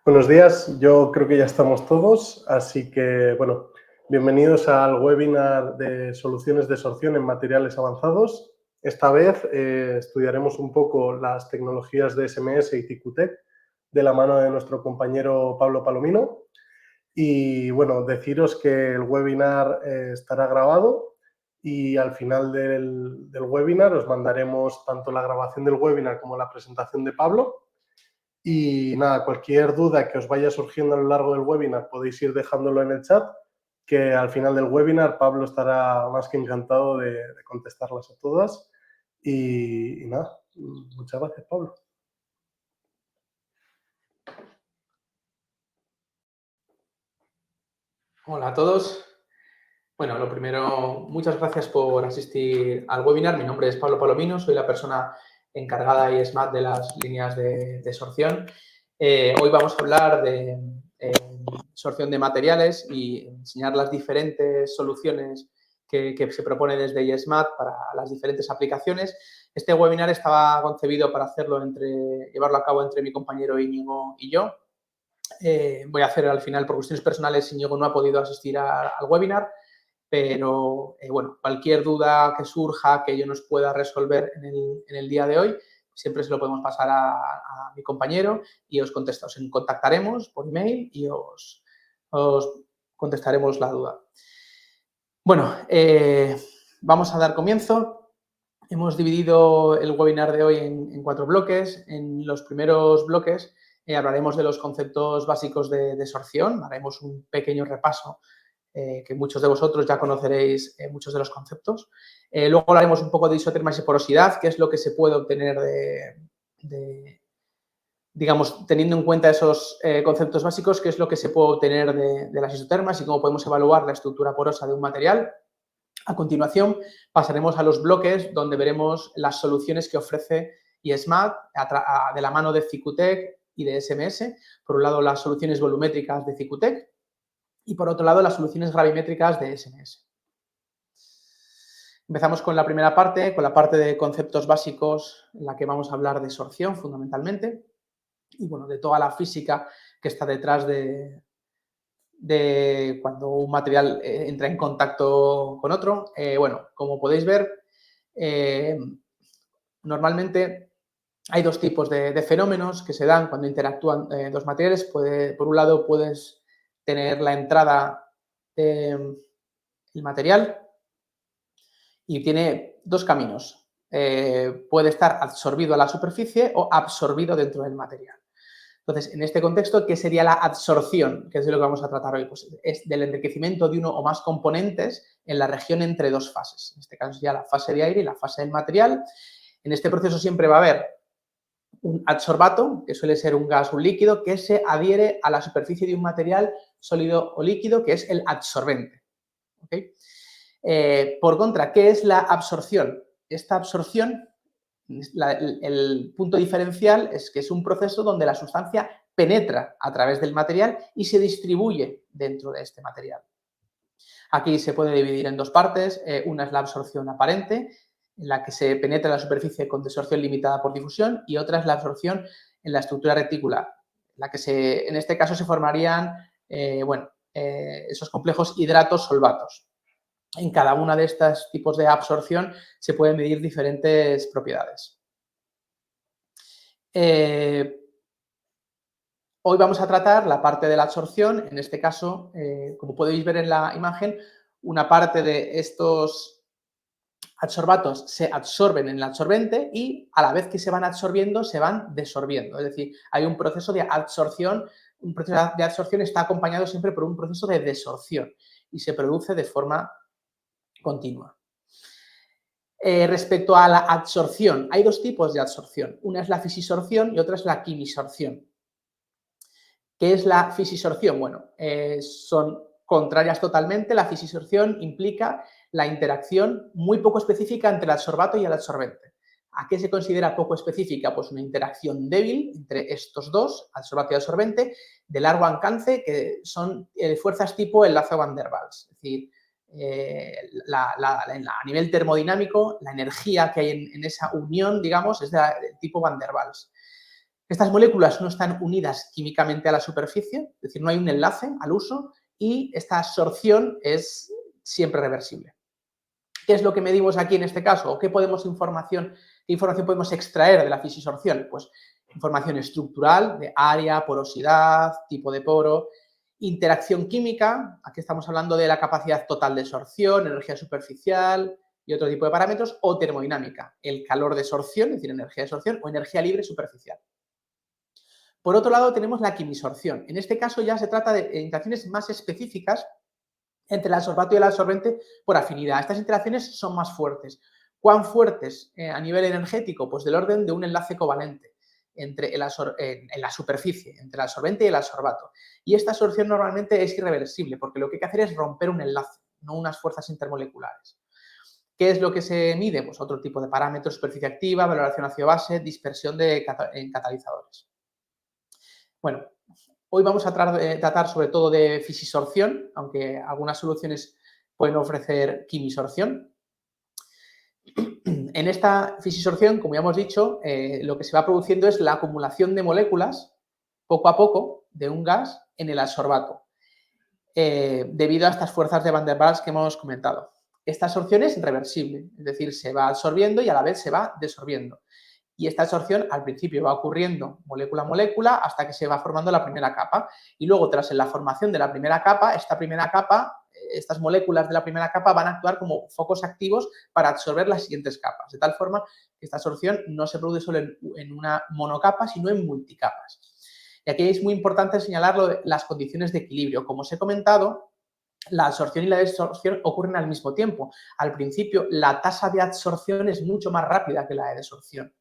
Buenos días, yo creo que ya estamos todos, así que, bueno, bienvenidos al webinar de soluciones de sorción en materiales avanzados. Esta vez estudiaremos un poco las tecnologías de SMS y TICUTEC de la mano de nuestro compañero Pablo Palomino. Y, bueno, deciros que el webinar estará grabado y al final del webinar os mandaremos tanto la grabación del webinar como la presentación de Pablo. Y nada, cualquier duda que os vaya surgiendo a lo largo del webinar podéis ir dejándolo en el chat, que al final del webinar Pablo estará más que encantado de contestarlas a todas. Y nada, muchas gracias, Pablo. Hola a todos. Bueno, lo primero, muchas gracias por asistir al webinar. Mi nombre es Pablo Palomino, soy la persona encargada y SMAT de las líneas de sorción. Hoy vamos a hablar de sorción de materiales y enseñar las diferentes soluciones que se propone desde IESMAT para las diferentes aplicaciones. Este webinar estaba concebido para llevarlo a cabo entre mi compañero Íñigo y yo. Voy a hacer al final, por cuestiones personales, Íñigo no ha podido asistir al webinar, pero bueno, cualquier duda que surja que yo nos pueda resolver en el día de hoy, siempre se lo podemos pasar a mi compañero y os contactaremos por email y os contestaremos la duda. Bueno, vamos a dar comienzo. Hemos dividido el webinar de hoy en 4 bloques. En los primeros bloques hablaremos de los conceptos básicos de sorción. Haremos un pequeño repaso que muchos de vosotros ya conoceréis muchos de los conceptos. Luego hablaremos un poco de isotermas y porosidad, qué es lo que se puede obtener digamos, teniendo en cuenta esos conceptos básicos, qué es lo que se puede obtener de las isotermas y cómo podemos evaluar la estructura porosa de un material. A continuación, pasaremos a los bloques donde veremos las soluciones que ofrece IESMAT de la mano de CICUTEC y de SMS. Por un lado, las soluciones volumétricas de CICUTEC y, por otro lado, las soluciones gravimétricas de SMS. Empezamos con la primera parte, con la parte de conceptos básicos, en la que vamos a hablar de sorción, fundamentalmente, y, bueno, de toda la física que está detrás de cuando un material entra en contacto con otro. Bueno, como podéis ver, normalmente hay dos tipos de fenómenos que se dan cuando interactúan dos materiales. Por un lado, puedes tener la entrada del material y tiene dos caminos. Puede estar absorbido a la superficie o absorbido dentro del material. Entonces, en este contexto, ¿qué sería la absorción? Que es de lo que vamos a tratar hoy. Pues es del enriquecimiento de uno o más componentes en la región entre dos fases. En este caso sería la fase de aire y la fase del material. En este proceso siempre va a haber un adsorbato, que suele ser un gas o un líquido, que se adhiere a la superficie de un material sólido o líquido, que es el absorbente. ¿Okay? Por contra, ¿qué es la absorción? Esta absorción, el punto diferencial es que es un proceso donde la sustancia penetra a través del material y se distribuye dentro de este material. Aquí se puede dividir en dos partes. Una es la absorción aparente, en la que se penetra en la superficie con desorción limitada por difusión, y otra es la absorción en la estructura reticular, en la que en este caso se formarían esos complejos hidratos-solvatos. En cada una de estos tipos de absorción se pueden medir diferentes propiedades. Hoy vamos a tratar la parte de la absorción. En este caso, como podéis ver en la imagen, una parte de estos adsorbatos se absorben en el absorbente y, a la vez que se van absorbiendo, se van desorbiendo. Es decir, hay un proceso de absorción. Un proceso de absorción está acompañado siempre por un proceso de desorción y se produce de forma continua. Respecto a la adsorción, hay dos tipos de adsorción. Una es la fisisorción y otra es la quimisorción. ¿Qué es la fisisorción? Bueno, son contrarias totalmente. La fisisorción implica la interacción muy poco específica entre el adsorbato y el absorbente. ¿A qué se considera poco específica? Pues una interacción débil entre estos dos, adsorbato y absorbente, de largo alcance, que son fuerzas tipo enlace Van der Waals. Es decir, a nivel termodinámico, la energía que hay en esa unión, digamos, es del tipo Van der Waals. Estas moléculas no están unidas químicamente a la superficie, es decir, no hay un enlace al uso y esta absorción es siempre reversible. ¿Qué es lo que medimos aquí en este caso? ¿O qué información podemos extraer de la fisisorción? Pues información estructural de área, porosidad, tipo de poro, interacción química, aquí estamos hablando de la capacidad total de absorción, energía superficial y otro tipo de parámetros, o termodinámica, el calor de absorción, es decir, energía de absorción, o energía libre superficial. Por otro lado, tenemos la quimisorción. En este caso ya se trata de interacciones más específicas entre el adsorbato y el absorbente por afinidad. Estas interacciones son más fuertes. ¿Cuán fuertes a nivel energético? Pues del orden de un enlace covalente entre en la superficie, entre el absorbente y el adsorbato. Y esta absorción normalmente es irreversible, porque lo que hay que hacer es romper un enlace, no unas fuerzas intermoleculares. ¿Qué es lo que se mide? Pues otro tipo de parámetros: superficie activa, valoración ácido-base, dispersión en catalizadores. Bueno, hoy vamos a tratar sobre todo de fisisorción, aunque algunas soluciones pueden ofrecer quimisorción. En esta fisisorción, como ya hemos dicho, lo que se va produciendo es la acumulación de moléculas, poco a poco, de un gas en el adsorbato, debido a estas fuerzas de Van der Waals que hemos comentado. Esta absorción es reversible, es decir, se va absorbiendo y a la vez se va desorbiendo. Y esta absorción al principio va ocurriendo molécula a molécula hasta que se va formando la primera capa. Y luego, tras la formación de la primera capa, estas moléculas de la primera capa van a actuar como focos activos para absorber las siguientes capas. De tal forma que esta absorción no se produce solo en una monocapa, sino en multicapas. Y aquí es muy importante señalar las condiciones de equilibrio. Como os he comentado, la absorción y la desorción ocurren al mismo tiempo. Al principio, la tasa de absorción es mucho más rápida que la de desorción.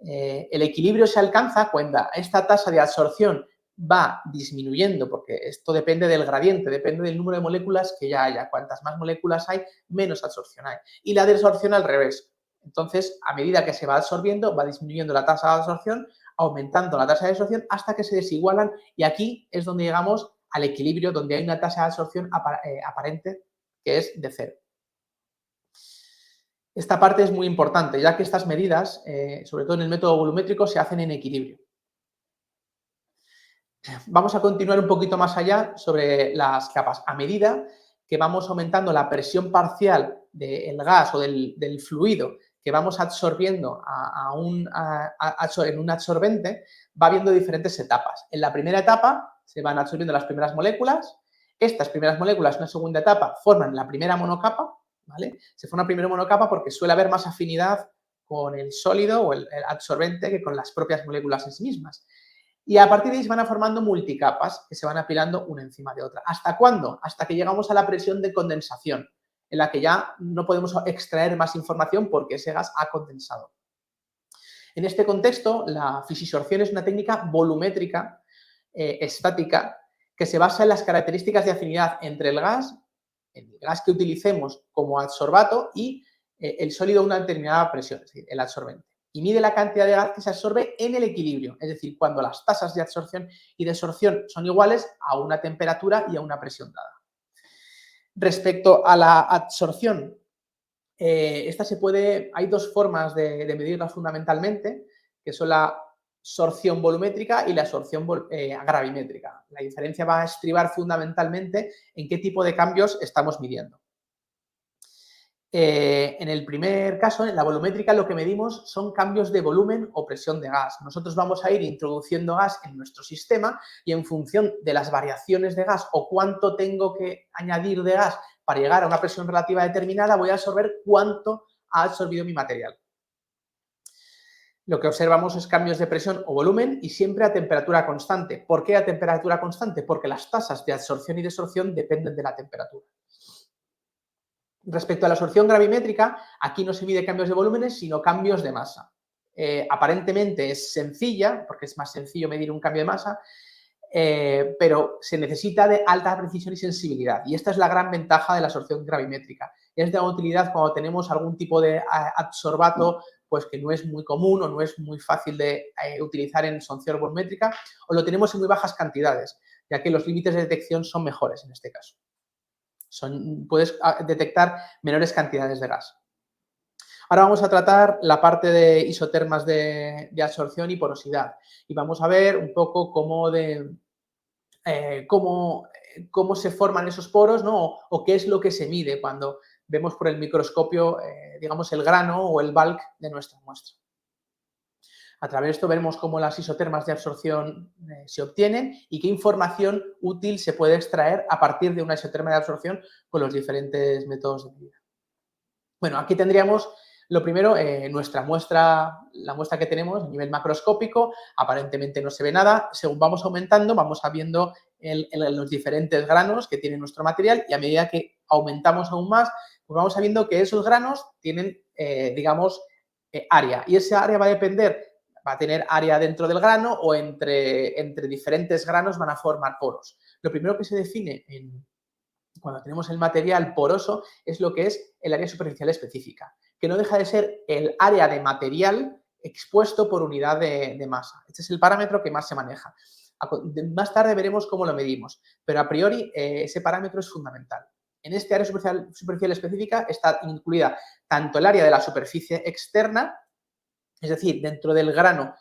El equilibrio se alcanza cuando esta tasa de absorción va disminuyendo, porque esto depende del gradiente, depende del número de moléculas que ya haya. Cuantas más moléculas hay, menos absorción hay. Y la desorción al revés. Entonces, a medida que se va absorbiendo, va disminuyendo la tasa de absorción, aumentando la tasa de absorción hasta que se desigualan, y aquí es donde llegamos al equilibrio, donde hay una tasa de absorción aparente que es de cero. Esta parte es muy importante, ya que estas medidas, sobre todo en el método volumétrico, se hacen en equilibrio. Vamos a continuar un poquito más allá sobre las capas. A medida que vamos aumentando la presión parcial del gas o del fluido que vamos absorbiendo en un absorbente, va habiendo diferentes etapas. En la primera etapa se van absorbiendo las primeras moléculas. Estas primeras moléculas, en una segunda etapa, forman la primera monocapa, ¿vale? Se forma primero monocapa porque suele haber más afinidad con el sólido o el absorbente que con las propias moléculas en sí mismas. Y a partir de ahí se van formando multicapas que se van apilando una encima de otra. ¿Hasta cuándo? Hasta que llegamos a la presión de condensación, en la que ya no podemos extraer más información porque ese gas ha condensado. En este contexto, la fisisorción es una técnica volumétrica, estática, que se basa en las características de afinidad entre el gas que utilicemos como adsorbato y el sólido a una determinada presión, es decir, el absorbente. Y mide la cantidad de gas que se absorbe en el equilibrio, es decir, cuando las tasas de absorción y desorción son iguales a una temperatura y a una presión dada. Respecto a la absorción, hay dos formas de medirla fundamentalmente, que son la absorción volumétrica y la absorción gravimétrica. La diferencia va a estribar fundamentalmente en qué tipo de cambios estamos midiendo. En el primer caso, en la volumétrica, lo que medimos son cambios de volumen o presión de gas. Nosotros vamos a ir introduciendo gas en nuestro sistema y en función de las variaciones de gas o cuánto tengo que añadir de gas para llegar a una presión relativa determinada, voy a absorber cuánto ha absorbido mi material. Lo que observamos es cambios de presión o volumen y siempre a temperatura constante. ¿Por qué a temperatura constante? Porque las tasas de absorción y desorción dependen de la temperatura. Respecto a la absorción gravimétrica, aquí no se mide cambios de volúmenes, sino cambios de masa. Aparentemente es sencilla, porque es más sencillo medir un cambio de masa, pero se necesita de alta precisión y sensibilidad. Y esta es la gran ventaja de la absorción gravimétrica. Es de gran utilidad cuando tenemos algún tipo de adsorbato pues que no es muy común o no es muy fácil de utilizar en absorción volumétrica, o lo tenemos en muy bajas cantidades, ya que los límites de detección son mejores en este caso. Puedes detectar menores cantidades de gas. Ahora vamos a tratar la parte de isotermas de absorción y porosidad y vamos a ver un poco cómo se forman esos poros, ¿no? O qué es lo que se mide cuando vemos por el microscopio, digamos, el grano o el bulk de nuestra muestra. A través de esto veremos cómo las isotermas de absorción se obtienen y qué información útil se puede extraer a partir de una isoterma de absorción con los diferentes métodos de medida. Bueno, aquí tendríamos lo primero, nuestra muestra, la muestra que tenemos a nivel macroscópico, aparentemente no se ve nada. Según vamos aumentando, vamos viendo los diferentes granos que tiene nuestro material y a medida que aumentamos aún más, pues vamos sabiendo que esos granos tienen, digamos, área. Y ese área va a tener área dentro del grano o entre diferentes granos van a formar poros. Lo primero que se define cuando tenemos el material poroso es lo que es el área superficial específica, que no deja de ser el área de material expuesto por unidad de masa. Este es el parámetro que más se maneja. Más tarde veremos cómo lo medimos, pero a priori ese parámetro es fundamental. En este área superficial específica está incluida tanto el área de la superficie externa, es decir, dentro del grano,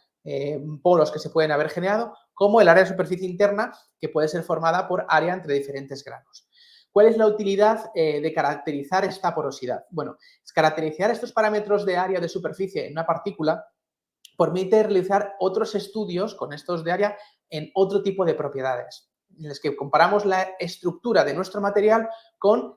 poros que se pueden haber generado, como el área de superficie interna, que puede ser formada por área entre diferentes granos. ¿Cuál es la utilidad de caracterizar esta porosidad? Bueno, caracterizar estos parámetros de área de superficie en una partícula permite realizar otros estudios con estos de área en otro tipo de propiedades, en los que comparamos la estructura de nuestro material con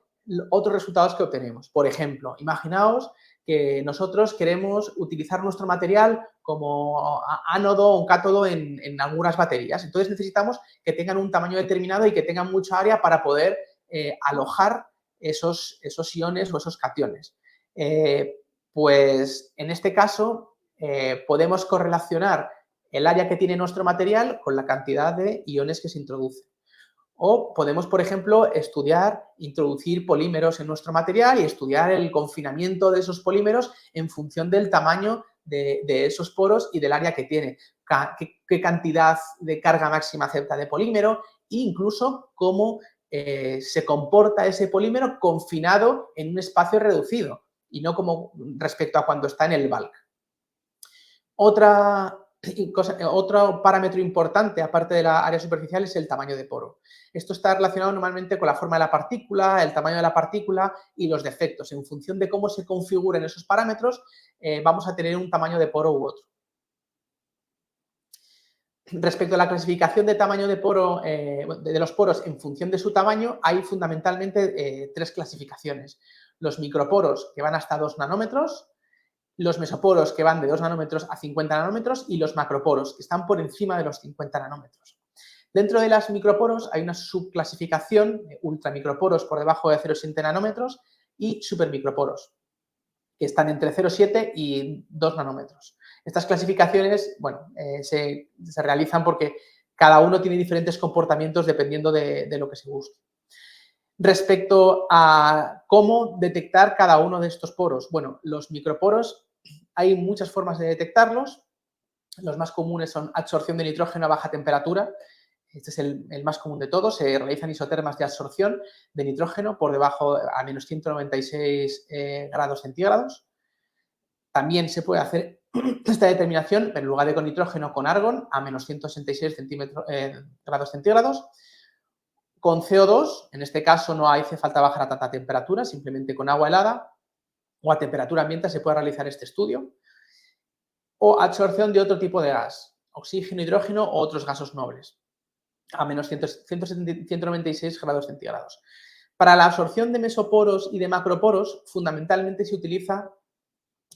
otros resultados que obtenemos. Por ejemplo, imaginaos que nosotros queremos utilizar nuestro material como ánodo o un cátodo en algunas baterías. Entonces necesitamos que tengan un tamaño determinado y que tengan mucha área para poder alojar esos iones o esos cationes. Pues en este caso podemos correlacionar el área que tiene nuestro material con la cantidad de iones que se introducen. O podemos, por ejemplo, introducir polímeros en nuestro material y estudiar el confinamiento de esos polímeros en función del tamaño de esos poros y del área que tiene. Qué cantidad de carga máxima acepta de polímero e incluso cómo se comporta ese polímero confinado en un espacio reducido y no como respecto a cuando está en el bulk. Otro parámetro importante, aparte de la área superficial, es el tamaño de poro. Esto está relacionado normalmente con la forma de la partícula, el tamaño de la partícula y los defectos. En función de cómo se configuren esos parámetros, vamos a tener un tamaño de poro u otro. Respecto a la clasificación de tamaño de poro, de los poros en función de su tamaño, hay fundamentalmente tres clasificaciones. Los microporos, que van hasta 2 nanómetros, los mesoporos, que van de 2 nanómetros a 50 nanómetros, y los macroporos, que están por encima de los 50 nanómetros. Dentro de las microporos hay una subclasificación, ultramicroporos por debajo de 0,7 nanómetros y supermicroporos, que están entre 0,7 y 2 nanómetros. Estas clasificaciones, bueno, se realizan porque cada uno tiene diferentes comportamientos dependiendo de lo que se busque. Respecto a cómo detectar cada uno de estos poros, bueno, los microporos hay muchas formas de detectarlos. Los más comunes son absorción de nitrógeno a baja temperatura. Este es el más común de todos. Se realizan isotermas de absorción de nitrógeno por debajo a menos 196 grados centígrados. También se puede hacer esta determinación, pero en lugar de con nitrógeno, con argón a menos 166 grados centígrados. Con CO2, en este caso no hace falta bajar a tanta temperatura, simplemente con agua helada o a temperatura ambiente se puede realizar este estudio. O absorción de otro tipo de gas, oxígeno, hidrógeno o otros gases nobles, a menos 196 grados centígrados. Para la absorción de mesoporos y de macroporos, fundamentalmente se utiliza,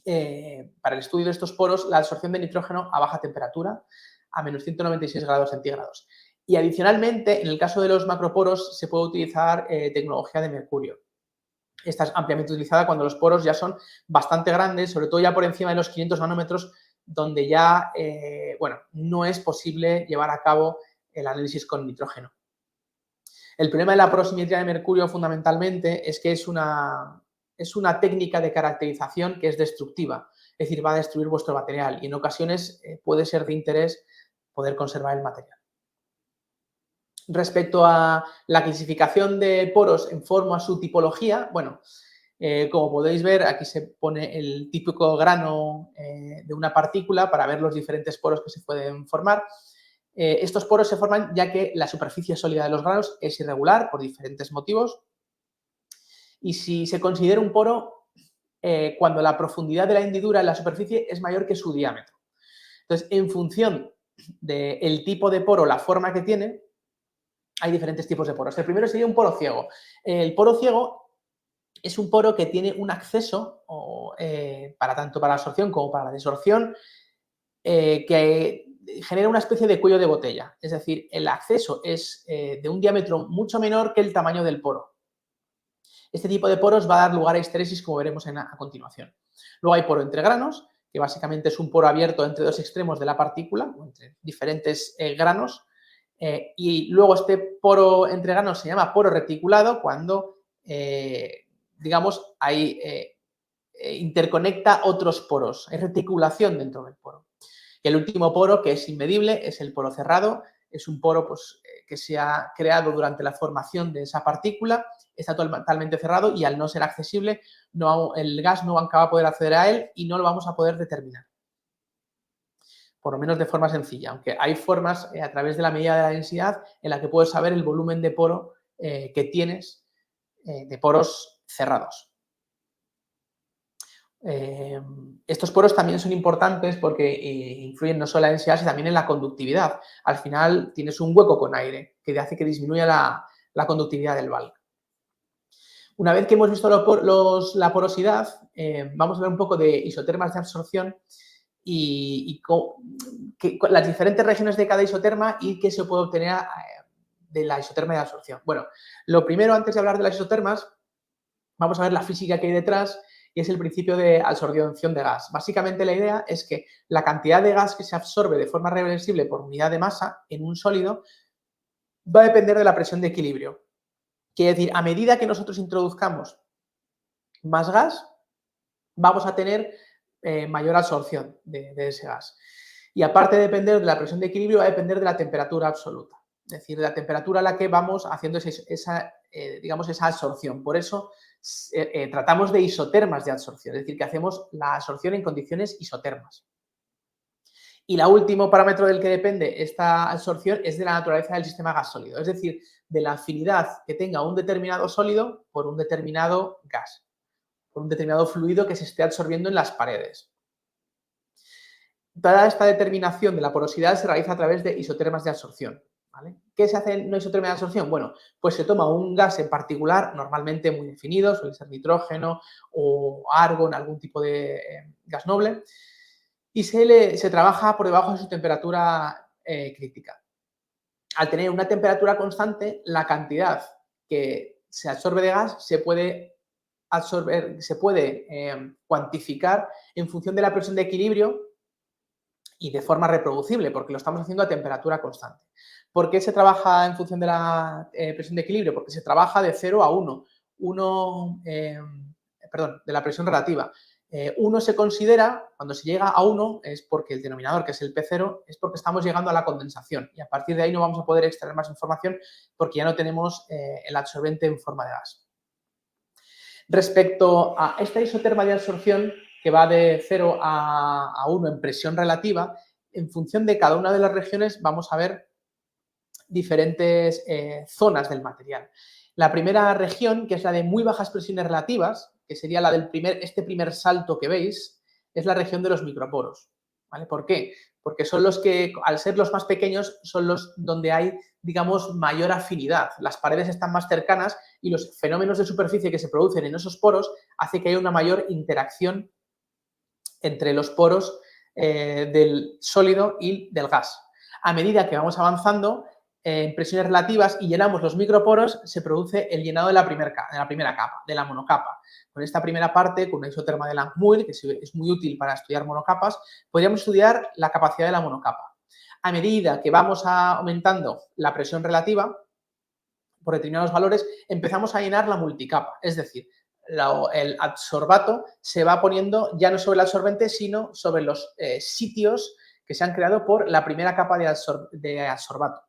para el estudio de estos poros, la absorción de nitrógeno a baja temperatura, a menos 196 grados centígrados. Y adicionalmente, en el caso de los macroporos, se puede utilizar tecnología de mercurio. Esta es ampliamente utilizada cuando los poros ya son bastante grandes, sobre todo ya por encima de los 500 nanómetros, donde ya, bueno, no es posible llevar a cabo el análisis con nitrógeno. El problema de la porosimetría de mercurio, fundamentalmente, es que es una técnica de caracterización que es destructiva, es decir, va a destruir vuestro material y en ocasiones puede ser de interés poder conservar el material. Respecto a la clasificación de poros en forma a su tipología, bueno, Como podéis ver, aquí se pone el típico grano de una partícula para ver los diferentes poros que se pueden formar. Estos poros se forman ya que la superficie sólida de los granos es irregular por diferentes motivos. Y si se considera un poro cuando la profundidad de la hendidura en la superficie es mayor que su diámetro. Entonces, en función del tipo de poro, la forma que tiene, hay diferentes tipos de poros. El primero sería un poro ciego. El poro ciego es un poro que tiene un acceso, tanto para la absorción como para la desorción, que genera una especie de cuello de botella. Es decir, el acceso es de un diámetro mucho menor que el tamaño del poro. Este tipo de poros va a dar lugar a histeresis, como veremos a continuación. Luego hay poro entre granos, que básicamente es un poro abierto entre dos extremos de la partícula, o entre diferentes granos. Y luego este poro entre granos se llama poro reticulado cuando, digamos, interconecta otros poros. Hay reticulación dentro del poro. Y el último poro, que es inmedible, es el poro cerrado. Es un poro que se ha creado durante la formación de esa partícula, está totalmente cerrado y al no ser accesible, el gas no va a poder acceder a él y no lo vamos a poder determinar. Por lo menos de forma sencilla, aunque hay formas a través de la medida de la densidad en la que puedes saber el volumen de poro que tienes de poros cerrados. Estos poros también son importantes porque influyen no solo en la densidad, sino también en la conductividad. Al final tienes un hueco con aire que hace que disminuya la conductividad del bulk. Una vez que hemos visto la porosidad, vamos a ver un poco de isotermas de absorción y las diferentes regiones de cada isoterma y qué se puede obtener de la isoterma de absorción. Bueno, lo primero, antes de hablar de las isotermas, vamos a ver la física que hay detrás y es el principio de absorción de gas. Básicamente la idea es que la cantidad de gas que se absorbe de forma reversible por unidad de masa en un sólido va a depender de la presión de equilibrio. Quiere decir, a medida que nosotros introduzcamos más gas, vamos a tener mayor absorción de ese gas. Y aparte de depender de la presión de equilibrio, va a depender de la temperatura absoluta. Es decir, de la temperatura a la que vamos haciendo esa absorción. Por eso tratamos de isotermas de absorción, es decir, que hacemos la absorción en condiciones isotermas. Y el último parámetro del que depende esta absorción es de la naturaleza del sistema gas sólido, es decir, de la afinidad que tenga un determinado sólido por un determinado gas, por un determinado fluido que se esté absorbiendo en las paredes. Toda esta determinación de la porosidad se realiza a través de isotermas de absorción. ¿Vale? ¿Qué se hace en una isoterma de absorción? Bueno, pues se toma un gas en particular, normalmente muy definido, suele ser nitrógeno o argón, algún tipo de gas noble, y se trabaja por debajo de su temperatura crítica. Al tener una temperatura constante, la cantidad que se absorbe de gas se puede cuantificar en función de la presión de equilibrio y de forma reproducible, porque lo estamos haciendo a temperatura constante. ¿Por qué se trabaja en función de la presión de equilibrio? Porque se trabaja de 0 a 1. De la presión relativa. 1 se considera, cuando se llega a 1, es porque el denominador, que es el P0, es porque estamos llegando a la condensación. Y a partir de ahí no vamos a poder extraer más información porque ya no tenemos el absorbente en forma de gas. Respecto a esta isoterma de absorción, que va de 0 a 1 en presión relativa, en función de cada una de las regiones vamos a ver diferentes zonas del material. La primera región, que es la de muy bajas presiones relativas, que sería la del primer salto que veis, es la región de los microporos. ¿Vale? ¿Por qué? Porque son los que, al ser los más pequeños, son los donde hay, digamos, mayor afinidad. Las paredes están más cercanas y los fenómenos de superficie que se producen en esos poros hace que haya una mayor interacción entre los poros del sólido y del gas. A medida que vamos avanzando en presiones relativas y llenamos los microporos, se produce el llenado de la primera capa, de la monocapa. Con esta primera parte, con una isoterma de Langmuir, que es muy útil para estudiar monocapas, podríamos estudiar la capacidad de la monocapa. A medida que vamos aumentando la presión relativa, por determinados valores, empezamos a llenar la multicapa, es decir, el adsorbato se va poniendo ya no sobre el absorbente, sino sobre los sitios que se han creado por la primera capa de adsorbato.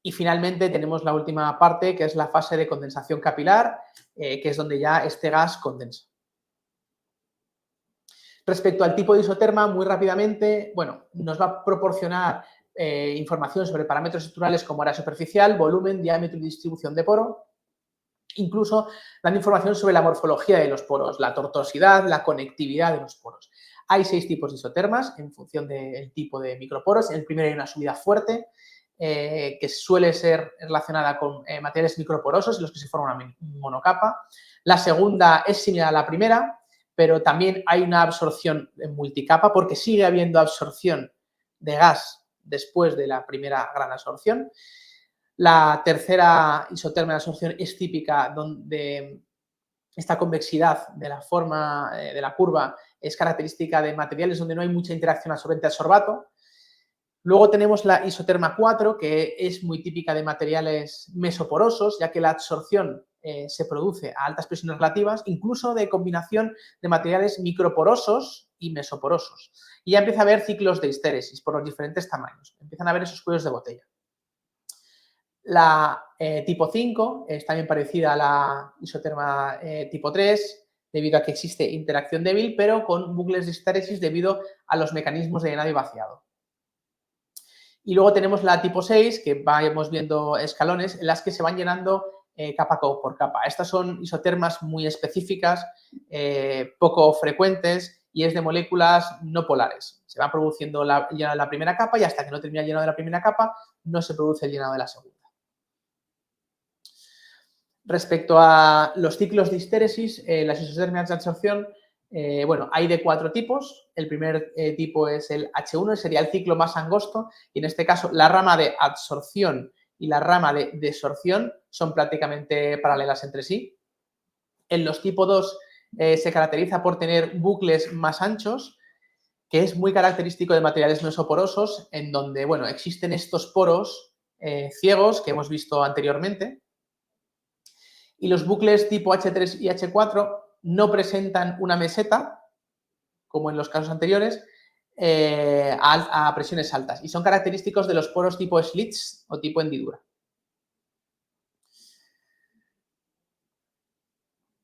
Y finalmente tenemos la última parte, que es la fase de condensación capilar, que es donde ya este gas condensa. Respecto al tipo de isoterma, muy rápidamente, bueno, nos va a proporcionar información sobre parámetros estructurales como área superficial, volumen, diámetro y distribución de poro. Incluso dando información sobre la morfología de los poros, la tortuosidad, la conectividad de los poros. Hay 6 tipos de isotermas en función del tipo de microporos. En el primero hay una subida fuerte, que suele ser relacionada con materiales microporosos, en los que se forma una monocapa. La segunda es similar a la primera, pero también hay una absorción en multicapa, porque sigue habiendo absorción de gas después de la primera gran absorción. La tercera isoterma de absorción es típica, donde esta convexidad de la forma de la curva es característica de materiales donde no hay mucha interacción absorbente-adsorbato. Luego tenemos la isoterma 4, que es muy típica de materiales mesoporosos, ya que la absorción se produce a altas presiones relativas, incluso de combinación de materiales microporosos y mesoporosos. Y ya empieza a haber ciclos de histéresis por los diferentes tamaños. Empiezan a haber esos cuellos de botella. La tipo 5 es también parecida a la isoterma tipo 3, debido a que existe interacción débil, pero con bucles de histéresis debido a los mecanismos de llenado y vaciado. Y luego tenemos la tipo 6, que vamos viendo escalones, en las que se van llenando capa por capa. Estas son isotermas muy específicas, poco frecuentes, y es de moléculas no polares. Se va produciendo la primera capa y hasta que no termina el llenado de la primera capa, no se produce el llenado de la segunda. Respecto a los ciclos de histéresis, las isotermias de absorción, bueno, hay de 4 tipos. El primer tipo es el H1, sería el ciclo más angosto, y en este caso la rama de absorción y la rama de desorción son prácticamente paralelas entre sí. En los tipo 2 se caracteriza por tener bucles más anchos, que es muy característico de materiales mesoporosos, en donde, bueno, existen estos poros ciegos que hemos visto anteriormente. Y los bucles tipo H3 y H4 no presentan una meseta, como en los casos anteriores, a presiones altas. Y son característicos de los poros tipo slits o tipo hendidura.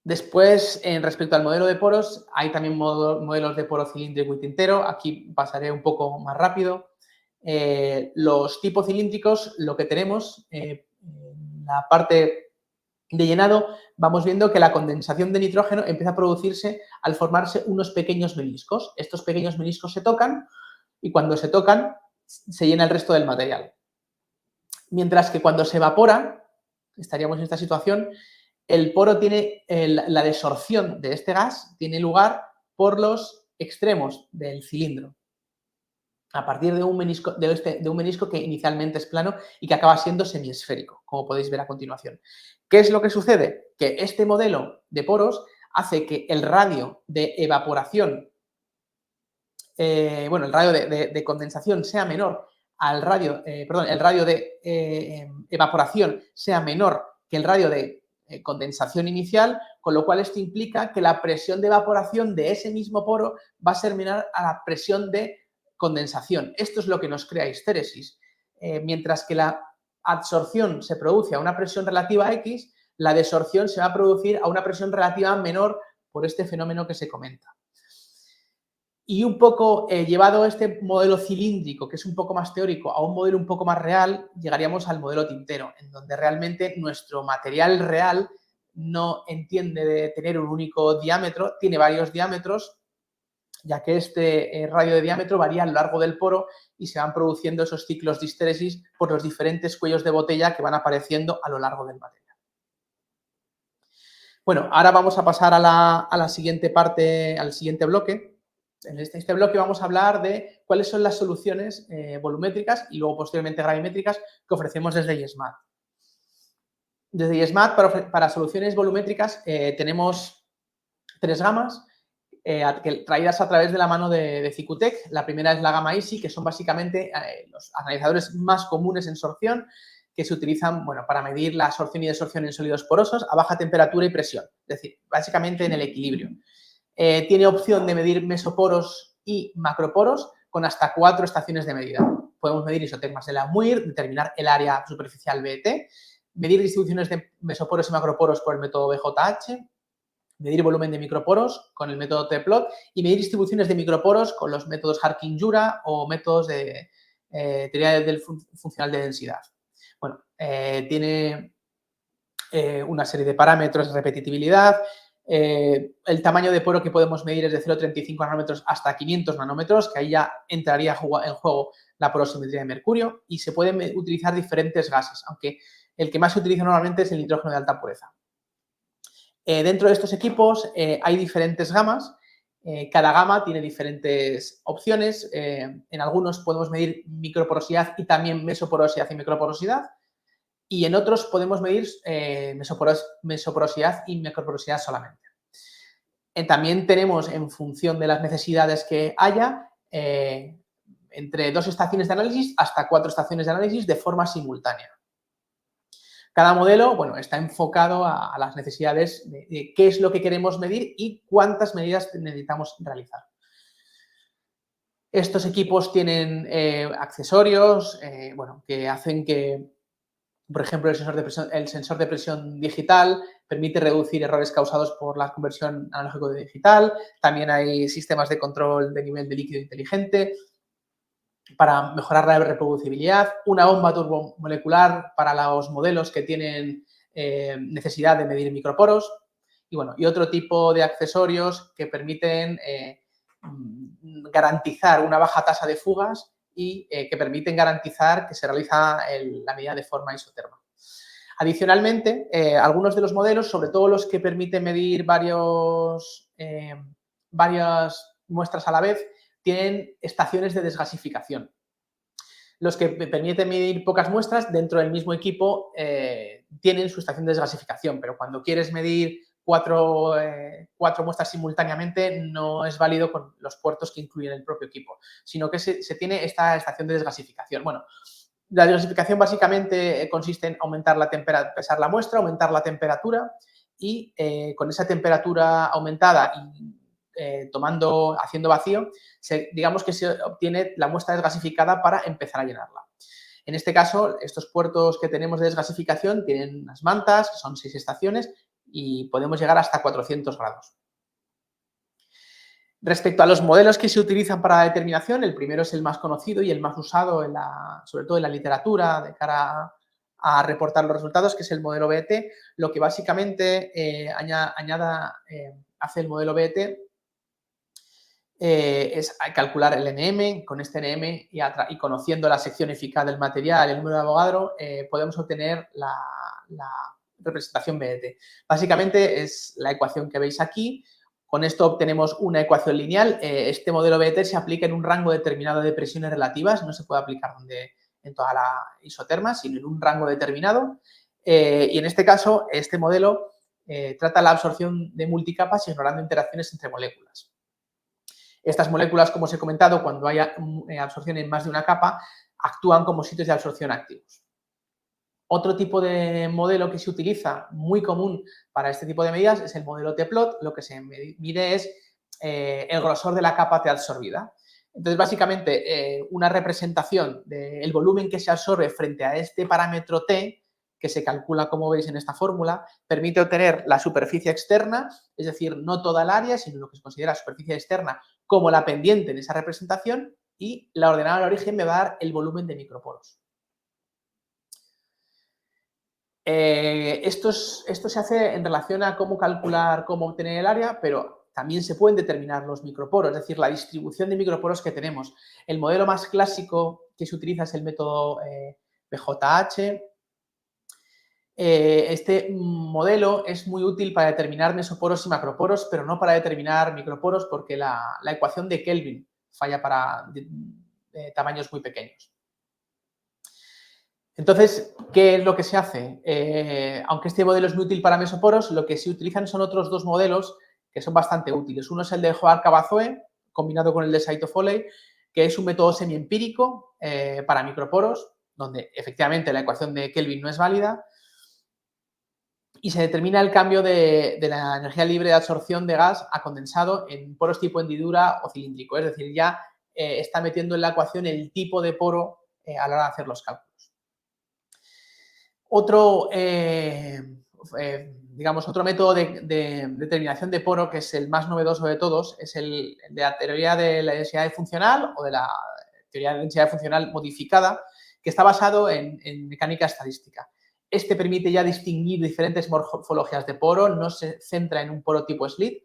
Después, respecto al modelo de poros, hay también modelos de poro cilíndrico y tintero. Aquí pasaré un poco más rápido. Los tipos cilíndricos, lo que tenemos, en la parte de llenado, vamos viendo que la condensación de nitrógeno empieza a producirse al formarse unos pequeños meniscos. Estos pequeños meniscos se tocan y cuando se tocan se llena el resto del material. Mientras que cuando se evapora, estaríamos en esta situación, el poro tiene, la desorción de este gas tiene lugar por los extremos del cilindro, a partir de un menisco que inicialmente es plano y que acaba siendo semiesférico, como podéis ver a continuación. ¿Qué es lo que sucede? Que este modelo de poros hace que el radio de evaporación, el radio de condensación sea menor al radio, el radio de evaporación sea menor que el radio de condensación inicial, con lo cual esto implica que la presión de evaporación de ese mismo poro va a ser menor a la presión de condensación. Esto es lo que nos crea histéresis. Mientras que la absorción se produce a una presión relativa X, la desorción se va a producir a una presión relativa menor por este fenómeno que se comenta. Y un poco llevado este modelo cilíndrico, que es un poco más teórico, a un modelo un poco más real, llegaríamos al modelo tintero, en donde realmente nuestro material real no entiende de tener un único diámetro, tiene varios diámetros, ya que este radio de diámetro varía a lo largo del poro y se van produciendo esos ciclos de histéresis por los diferentes cuellos de botella que van apareciendo a lo largo del material. Bueno, ahora vamos a pasar a la siguiente parte, al siguiente bloque. En este bloque vamos a hablar de cuáles son las soluciones volumétricas y luego posteriormente gravimétricas que ofrecemos desde IESMAD. Desde IESMAD, para soluciones volumétricas, tenemos 3 gamas traídas a través de la mano de Cicutec. La primera es la gama EASY, que son básicamente los analizadores más comunes en sorción, que se utilizan para medir la absorción y desorción en sólidos porosos a baja temperatura y presión, es decir, básicamente en el equilibrio. Tiene opción de medir mesoporos y macroporos con hasta 4 estaciones de medida. podemos medir isotermas de la MUIR, determinar el área superficial BET, medir distribuciones de mesoporos y macroporos por el método BJH, medir volumen de microporos con el método T-Plot y medir distribuciones de microporos con los métodos Harkin-Jura o métodos de teoría funcional de densidad. Bueno, tiene una serie de parámetros de repetitividad. El tamaño de poro que podemos medir es de 0,35 nanómetros hasta 500 nanómetros, que ahí ya entraría en juego la porosimetría de mercurio, y se pueden utilizar diferentes gases, aunque el que más se utiliza normalmente es el nitrógeno de alta pureza. Dentro de estos equipos hay diferentes gamas. Cada gama tiene diferentes opciones. En algunos podemos medir microporosidad y también mesoporosidad y microporosidad. Y en otros podemos medir mesoporosidad y microporosidad solamente. También tenemos, en función de las necesidades que haya, entre 2 estaciones de análisis hasta 4 estaciones de análisis de forma simultánea. Cada modelo, bueno, está enfocado a las necesidades de qué es lo que queremos medir y cuántas medidas necesitamos realizar. Estos equipos tienen accesorios, bueno, que hacen que, por ejemplo, el sensor de presión digital permite reducir errores causados por la conversión analógico de digital. También hay sistemas de control de nivel de líquido inteligente para mejorar la reproducibilidad. Una bomba turbomolecular para los modelos que tienen necesidad de medir microporos. Y, bueno, y otro tipo de accesorios que permiten garantizar una baja tasa de fugas y que permiten garantizar que se realiza la medida de forma isoterma. Adicionalmente, algunos de los modelos, sobre todo los que permiten medir varias muestras a la vez, tienen estaciones de desgasificación. Los que permiten medir pocas muestras dentro del mismo equipo tienen su estación de desgasificación, pero cuando quieres medir cuatro muestras simultáneamente no es válido con los puertos que incluyen el propio equipo, sino que se tiene esta estación de desgasificación. Bueno, la desgasificación básicamente consiste en aumentar la temperatura, pesar la muestra, aumentar la temperatura y con esa temperatura aumentada y haciendo vacío, digamos que se obtiene la muestra desgasificada para empezar a llenarla. En este caso, estos puertos que tenemos de desgasificación tienen unas mantas, que son 6 estaciones, y podemos llegar hasta 400 grados. Respecto a los modelos que se utilizan para la determinación, el primero es el más conocido y el más usado, sobre todo en la literatura, de cara a reportar los resultados, que es el modelo BET. Lo que básicamente hace el modelo BET es calcular el NM. Con este NM y conociendo la sección eficaz del material, el número de Avogadro, podemos obtener la representación BET. Básicamente es la ecuación que veis aquí. Con esto obtenemos una ecuación lineal. Este modelo BET se aplica en un rango determinado de presiones relativas. No se puede aplicar en toda la isoterma, sino en un rango determinado. Y en este caso, este modelo trata la absorción de multicapas ignorando interacciones entre moléculas. Estas moléculas, como os he comentado, cuando hay absorción en más de una capa, actúan como sitios de absorción activos. Otro tipo de modelo que se utiliza, muy común para este tipo de medidas, es el modelo T-Plot. Lo que se mide es el grosor de la capa T absorbida. Entonces, básicamente, una representación del volumen que se absorbe frente a este parámetro T, que se calcula, como veis en esta fórmula, permite obtener la superficie externa, es decir, no toda el área, sino lo que se considera superficie externa como la pendiente en esa representación, y la ordenada al origen me va a dar el volumen de microporos. Esto se hace en relación a cómo calcular, cómo obtener el área, pero también se pueden determinar los microporos, es decir, la distribución de microporos que tenemos. El modelo más clásico que se utiliza es el método BJH. Este modelo es muy útil para determinar mesoporos y macroporos, pero no para determinar microporos, porque la ecuación de Kelvin falla para tamaños muy pequeños. Entonces, ¿qué es lo que se hace? Aunque este modelo es muy útil para mesoporos, lo que se utilizan son otros dos modelos que son bastante útiles. Uno es el de Joar-Cavazoe, combinado con el de Saito Foley, que es un método semiempírico para microporos, donde efectivamente la ecuación de Kelvin no es válida, y se determina el cambio de la energía libre de absorción de gas a condensado en poros tipo hendidura o cilíndrico. Es decir, ya está metiendo en la ecuación el tipo de poro a la hora de hacer los cálculos. Otro, otro método de determinación de poro, que es el más novedoso de todos, es el de la teoría de la densidad funcional o de la teoría de densidad funcional modificada, que está basado en mecánica estadística. Este permite ya distinguir diferentes morfologías de poro, no se centra en un poro tipo slit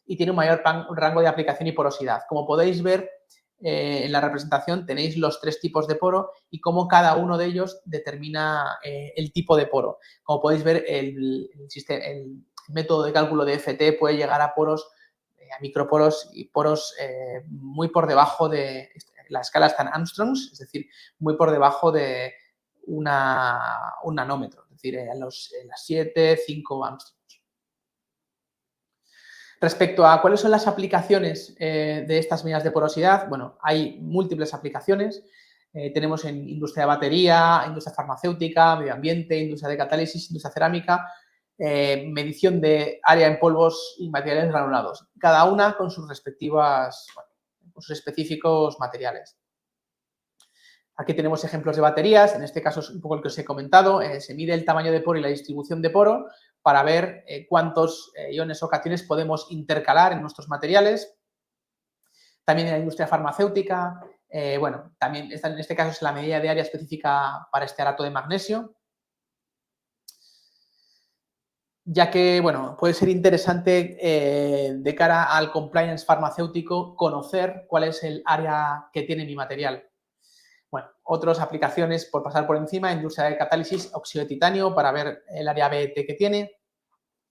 y tiene un mayor rango de aplicación y porosidad. Como podéis ver, en la representación tenéis los 3 tipos de poro y cómo cada uno de ellos determina el tipo de poro. Como podéis ver, el método de cálculo de FT puede llegar a poros, a microporos y poros muy por debajo de... La escala está en angstroms, es decir, muy por debajo de un nanómetro, es decir, en las 7, 5 angstroms. Respecto a cuáles son las aplicaciones de estas medidas de porosidad, bueno, hay múltiples aplicaciones. Tenemos en industria de batería, industria farmacéutica, medio ambiente, industria de catálisis, industria cerámica, medición de área en polvos y materiales granulados, cada una con sus respectivas, con sus específicos materiales. Aquí tenemos ejemplos de baterías, en este caso es un poco el que os he comentado, se mide el tamaño de poro y la distribución de poro para ver cuántos iones o cationes podemos intercalar en nuestros materiales. También en la industria farmacéutica, también en este caso es la medida de área específica para estearato de magnesio, ya que, puede ser interesante de cara al compliance farmacéutico conocer cuál es el área que tiene mi material. Bueno, otras aplicaciones, por pasar por encima, industria de catálisis, óxido de titanio para ver el área BET que tiene,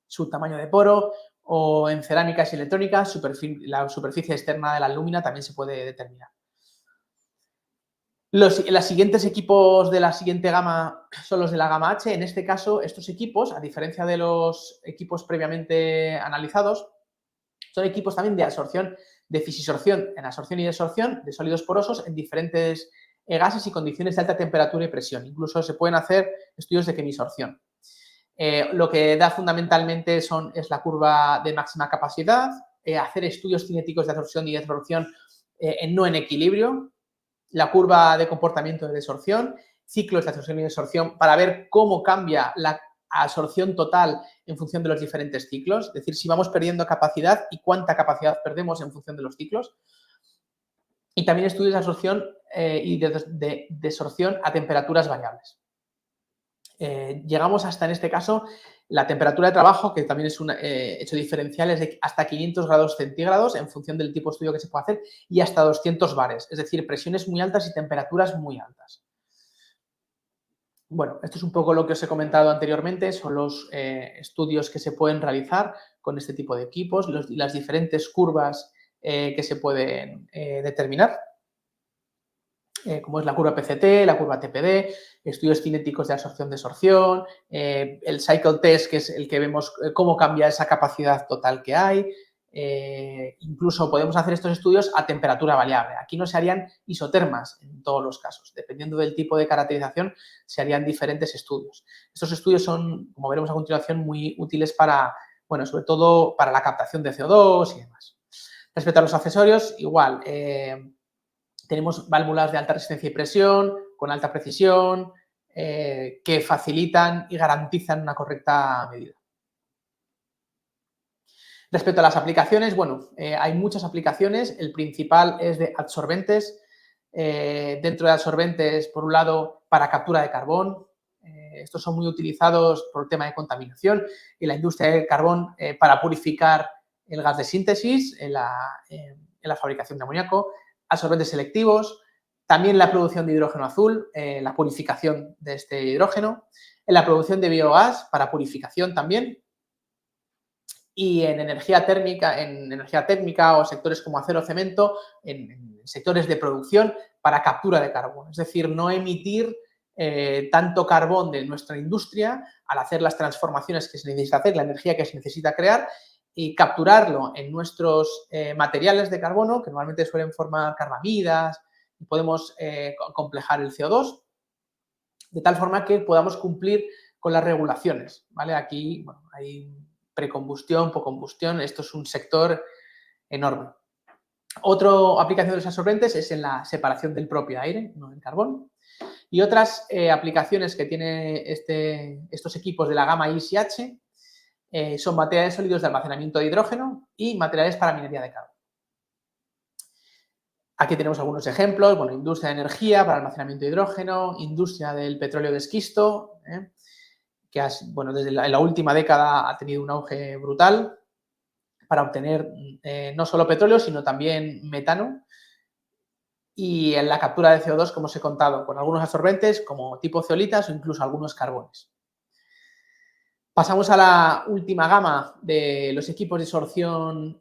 su tamaño de poro, o en cerámicas y electrónicas, la superficie externa de la lúmina también se puede determinar. Los siguientes equipos de la siguiente gama son los de la gama H. En este caso, estos equipos, a diferencia de los equipos previamente analizados, son equipos también de absorción, de fisisorción, en absorción y desorción de sólidos porosos en diferentes gases y condiciones de alta temperatura y presión. Incluso se pueden hacer estudios de quimisorción. Lo que da fundamentalmente es la curva de máxima capacidad, hacer estudios cinéticos de absorción y desorción no en equilibrio, la curva de comportamiento de desorción, ciclos de absorción y desorción para ver cómo cambia la absorción total en función de los diferentes ciclos, es decir, si vamos perdiendo capacidad y cuánta capacidad perdemos en función de los ciclos. Y también estudios de absorción y de desorción a temperaturas variables. Llegamos hasta, en este caso, la temperatura de trabajo, que también es un hecho diferencial, es de hasta 500 grados centígrados en función del tipo de estudio que se puede hacer y hasta 200 bares, es decir, presiones muy altas y temperaturas muy altas. Bueno, esto es un poco lo que os he comentado anteriormente, son los estudios que se pueden realizar con este tipo de equipos, las diferentes curvas que se pueden determinar, como es la curva PCT, la curva TPD, estudios cinéticos de absorción-desorción, el cycle test, que es el que vemos cómo cambia esa capacidad total que hay. Incluso podemos hacer estos estudios a temperatura variable. Aquí no se harían isotermas en todos los casos. Dependiendo del tipo de caracterización, se harían diferentes estudios. Estos estudios son, como veremos a continuación, muy útiles para, sobre todo para la captación de CO2 y demás. Respecto a los accesorios, igual, tenemos válvulas de alta resistencia y presión, con alta precisión, que facilitan y garantizan una correcta medida. Respecto a las aplicaciones, hay muchas aplicaciones. El principal es de absorbentes. Dentro de absorbentes, por un lado, para captura de carbón. Estos son muy utilizados por el tema de contaminación y la industria del carbón para purificar el gas de síntesis en la fabricación de amoníaco. Absorbentes selectivos, también la producción de hidrógeno azul, la purificación de este hidrógeno, en la producción de biogás para purificación también, y en energía térmica o sectores como acero o cemento, en sectores de producción para captura de carbón. Es decir, no emitir tanto carbón de nuestra industria al hacer las transformaciones que se necesita hacer, la energía que se necesita crear, y capturarlo en nuestros materiales de carbono, que normalmente suelen formar carbamidas, y podemos complejar el CO2, de tal forma que podamos cumplir con las regulaciones, ¿vale? Aquí hay precombustión, poscombustión, esto es un sector enorme. Otra aplicación de los absorbentes es en la separación del propio aire, no en carbón. Y otras aplicaciones que tienen estos equipos de la gama ISH son materiales sólidos de almacenamiento de hidrógeno y materiales para minería de carbono. Aquí tenemos algunos ejemplos, bueno, industria de energía para almacenamiento de hidrógeno, industria del petróleo de esquisto, que bueno, desde la última década ha tenido un auge brutal para obtener no solo petróleo, sino también metano. Y en la captura de CO2, como os he contado, con algunos absorbentes como tipo zeolitas o incluso algunos carbones. Pasamos a la última gama de los equipos de sorción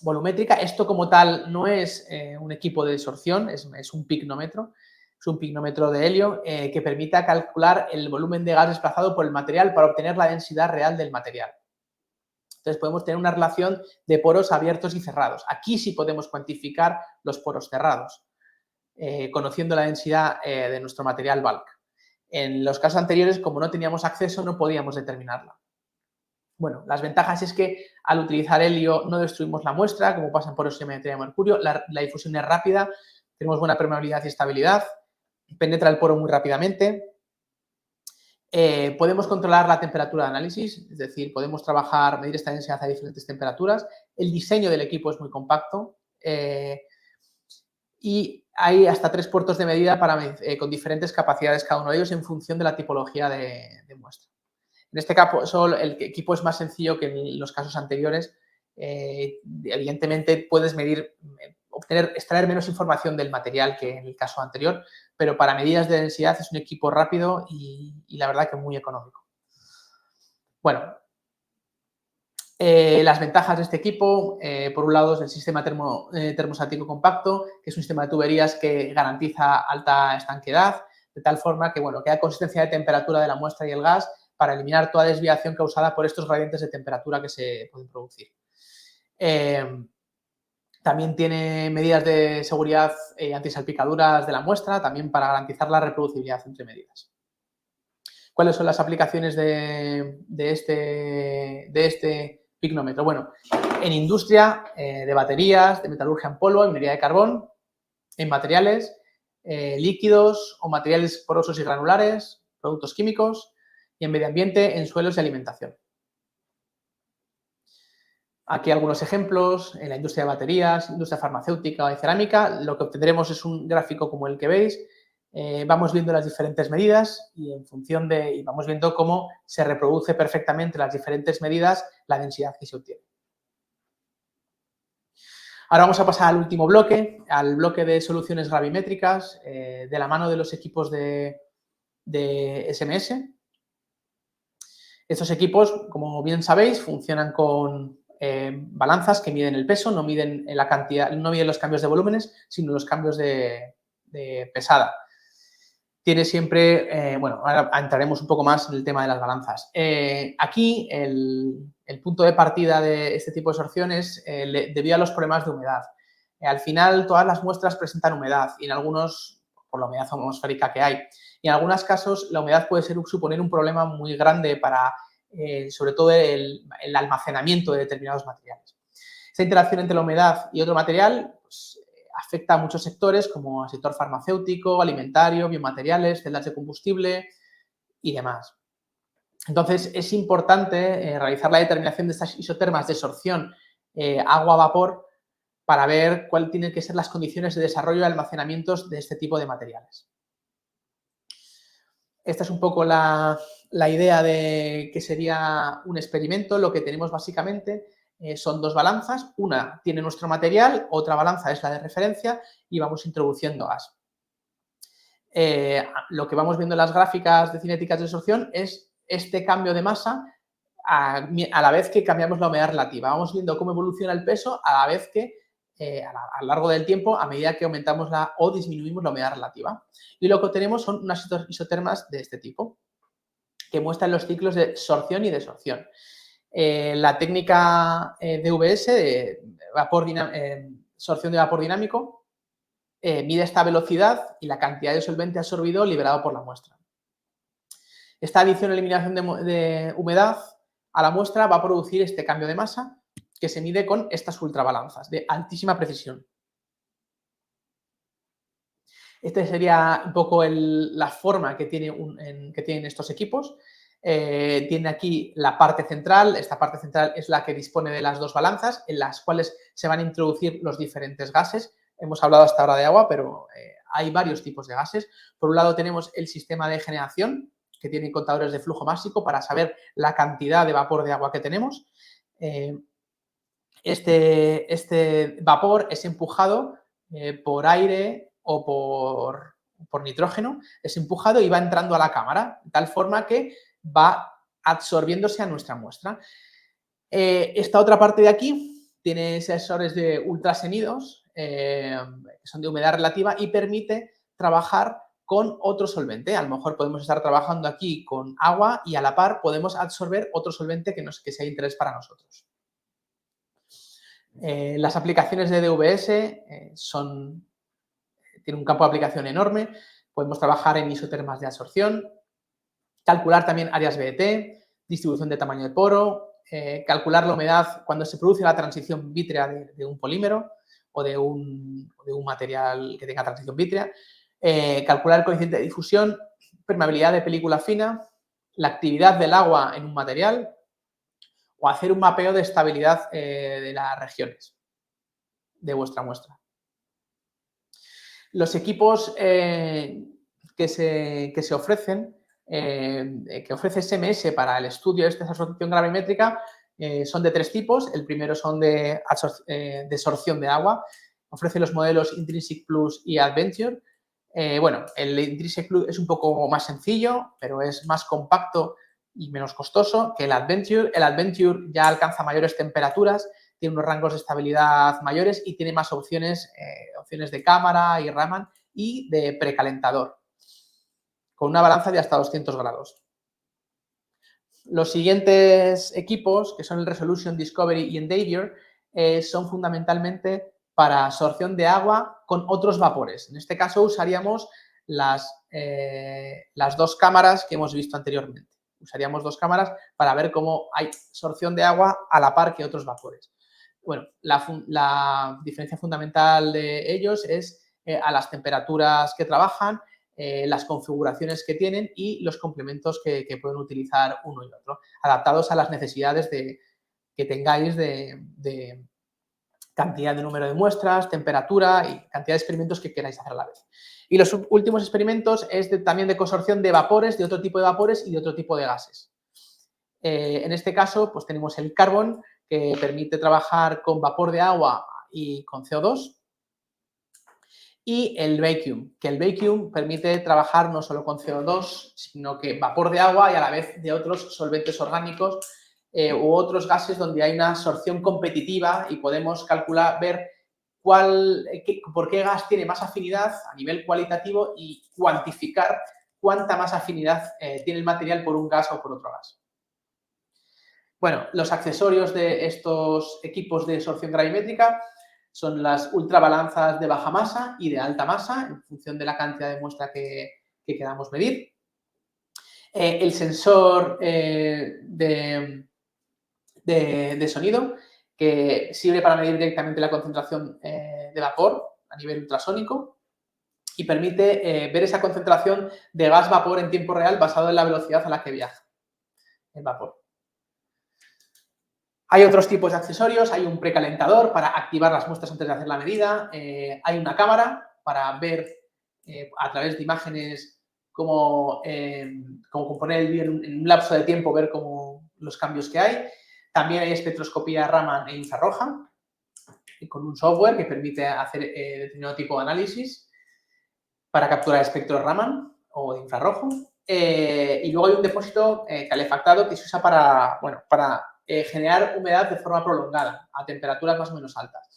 volumétrica. Esto como tal no es un equipo de sorción, es un pignómetro. Es un pignómetro de helio que permite calcular el volumen de gas desplazado por el material para obtener la densidad real del material. Entonces podemos tener una relación de poros abiertos y cerrados. Aquí sí podemos cuantificar los poros cerrados, conociendo la densidad de nuestro material bulk. En los casos anteriores, como no teníamos acceso, no podíamos determinarla. Bueno, las ventajas es que al utilizar helio no destruimos la muestra, como pasa en porosimetría de mercurio, la difusión es rápida, tenemos buena permeabilidad y estabilidad, penetra el poro muy rápidamente. Podemos controlar la temperatura de análisis, es decir, podemos medir esta densidad a diferentes temperaturas. El diseño del equipo es muy compacto y hay hasta 3 puertos de medida con diferentes capacidades cada uno de ellos en función de la tipología de muestra. En este caso, el equipo es más sencillo que en los casos anteriores. Evidentemente, puedes extraer menos información del material que en el caso anterior, pero para medidas de densidad es un equipo rápido y la verdad que muy económico. Bueno, las ventajas de este equipo, por un lado, es el sistema termostatic compacto, que es un sistema de tuberías que garantiza alta estanqueidad, de tal forma que, bueno, que haya consistencia de temperatura de la muestra y el gas para eliminar toda desviación causada por estos gradientes de temperatura que se pueden producir. También tiene medidas de seguridad antisalpicaduras de la muestra, también para garantizar la reproducibilidad entre medidas. ¿Cuáles son las aplicaciones de este pignómetro? Bueno, en industria de baterías, de metalurgia en polvo, en minería de carbón, en materiales líquidos o materiales porosos y granulares, productos químicos, y en medio ambiente, en suelos y alimentación. Aquí algunos ejemplos, en la industria de baterías, industria farmacéutica y cerámica, lo que obtendremos es un gráfico como el que veis. Vamos viendo las diferentes medidas y vamos viendo cómo se reproduce perfectamente las diferentes medidas la densidad que se obtiene. Ahora vamos a pasar al último bloque, al bloque de soluciones gravimétricas de la mano de los equipos de SMS. Estos equipos, como bien sabéis, funcionan con balanzas que miden el peso, no miden la cantidad, no miden los cambios de volúmenes, sino los cambios de pesada. Tiene siempre, bueno, ahora entraremos un poco más en el tema de las balanzas. Aquí el punto de partida de este tipo de sorción es debido a los problemas de humedad. Al final, todas las muestras presentan humedad y en algunos, por la humedad atmosférica que hay, y en algunos casos la humedad puede suponer un problema muy grande para, sobre todo, el almacenamiento de determinados materiales. Esta interacción entre la humedad y otro material pues, afecta a muchos sectores como el sector farmacéutico, alimentario, biomateriales, celdas de combustible y demás. Entonces, es importante realizar la determinación de estas isotermas de sorción agua-vapor para ver cuáles tienen que ser las condiciones de desarrollo y almacenamientos de este tipo de materiales. Esta es un poco la idea de que sería un experimento. Lo que tenemos básicamente son dos balanzas. Una tiene nuestro material, otra balanza es la de referencia y vamos introduciendo gas. Lo que vamos viendo en las gráficas de cinéticas de sorción es este cambio de masa a la vez que cambiamos la humedad relativa. Vamos viendo cómo evoluciona el peso a la vez que a lo largo del tiempo, a medida que aumentamos o disminuimos la humedad relativa. Y lo que obtenemos son unas isotermas de este tipo, que muestran los ciclos de sorción y desorción. La técnica DVS, de sorción de vapor dinámico, mide esta velocidad y la cantidad de solvente absorbido liberado por la muestra. Esta adición o eliminación de humedad a la muestra va a producir este cambio de masa que se mide con estas ultrabalanzas de altísima precisión. Esta sería un poco la forma que tienen estos equipos. Tiene aquí la parte central. Esta parte central es la que dispone de las dos balanzas en las cuales se van a introducir los diferentes gases. Hemos hablado hasta ahora de agua, pero hay varios tipos de gases. Por un lado tenemos el sistema de generación, que tiene contadores de flujo másico para saber la cantidad de vapor de agua que tenemos. Este vapor es empujado por aire o por nitrógeno, es empujado y va entrando a la cámara, de tal forma que va absorbiéndose a nuestra muestra. Esta otra parte de aquí tiene sensores de ultrasonidos, que son de humedad relativa y permite trabajar con otro solvente. A lo mejor podemos estar trabajando aquí con agua y a la par podemos absorber otro solvente que sea de interés para nosotros. Las aplicaciones de DVS tienen un campo de aplicación enorme. Podemos trabajar en isotermas de absorción, calcular también áreas BET, distribución de tamaño de poro, calcular la humedad cuando se produce la transición vítrea de un polímero o de un material que tenga transición vítrea, calcular el coeficiente de difusión, permeabilidad de película fina, la actividad del agua en un material, o hacer un mapeo de estabilidad de las regiones de vuestra muestra. Los equipos que se ofrecen, que ofrece SMS para el estudio de esta absorción gravimétrica, son de tres tipos. El primero son de sorción de agua. Ofrece los modelos Intrinsic Plus y Adventure. Bueno, el Intrinsic Plus es un poco más sencillo, pero es más compacto y menos costoso que el Adventure. El Adventure ya alcanza mayores temperaturas, tiene unos rangos de estabilidad mayores y tiene más opciones de cámara y Raman y de precalentador, con una balanza de hasta 200 grados. Los siguientes equipos, que son el Resolution, Discovery y Endeavour, son fundamentalmente para absorción de agua con otros vapores. En este caso usaríamos las dos cámaras que hemos visto anteriormente. Usaríamos dos cámaras para ver cómo hay absorción de agua a la par que otros vapores. Bueno, la diferencia fundamental de ellos es a las temperaturas que trabajan, las configuraciones que tienen y los complementos que pueden utilizar uno y otro, adaptados a las necesidades que tengáis de cantidad de número de muestras, temperatura y cantidad de experimentos que queráis hacer a la vez. Y los últimos experimentos es también de consorción de vapores, de otro tipo de vapores y de otro tipo de gases. En este caso, pues tenemos el Carbon, que permite trabajar con vapor de agua y con CO2, y el Vacuum, que el Vacuum permite trabajar no solo con CO2, sino que vapor de agua y a la vez de otros solventes orgánicos u otros gases donde hay una absorción competitiva y podemos calcular, ver por qué gas tiene más afinidad a nivel cualitativo y cuantificar cuánta más afinidad tiene el material por un gas o por otro gas. Bueno, los accesorios de estos equipos de absorción gravimétrica son las ultrabalanzas de baja masa y de alta masa, en función de la cantidad de muestra que queramos medir. El sensor de sonido, que sirve para medir directamente la concentración de vapor a nivel ultrasónico y permite ver esa concentración de gas-vapor en tiempo real basado en la velocidad a la que viaja el vapor. Hay otros tipos de accesorios, hay un precalentador para activar las muestras antes de hacer la medida, hay una cámara para ver a través de imágenes cómo componer el vídeo en un lapso de tiempo, ver los cambios que hay. También hay espectroscopía Raman e infrarroja, con un software que permite hacer determinado tipo de análisis para capturar espectro Raman o de infrarrojo. Y luego hay un depósito calefactado que se usa para generar humedad de forma prolongada a temperaturas más o menos altas.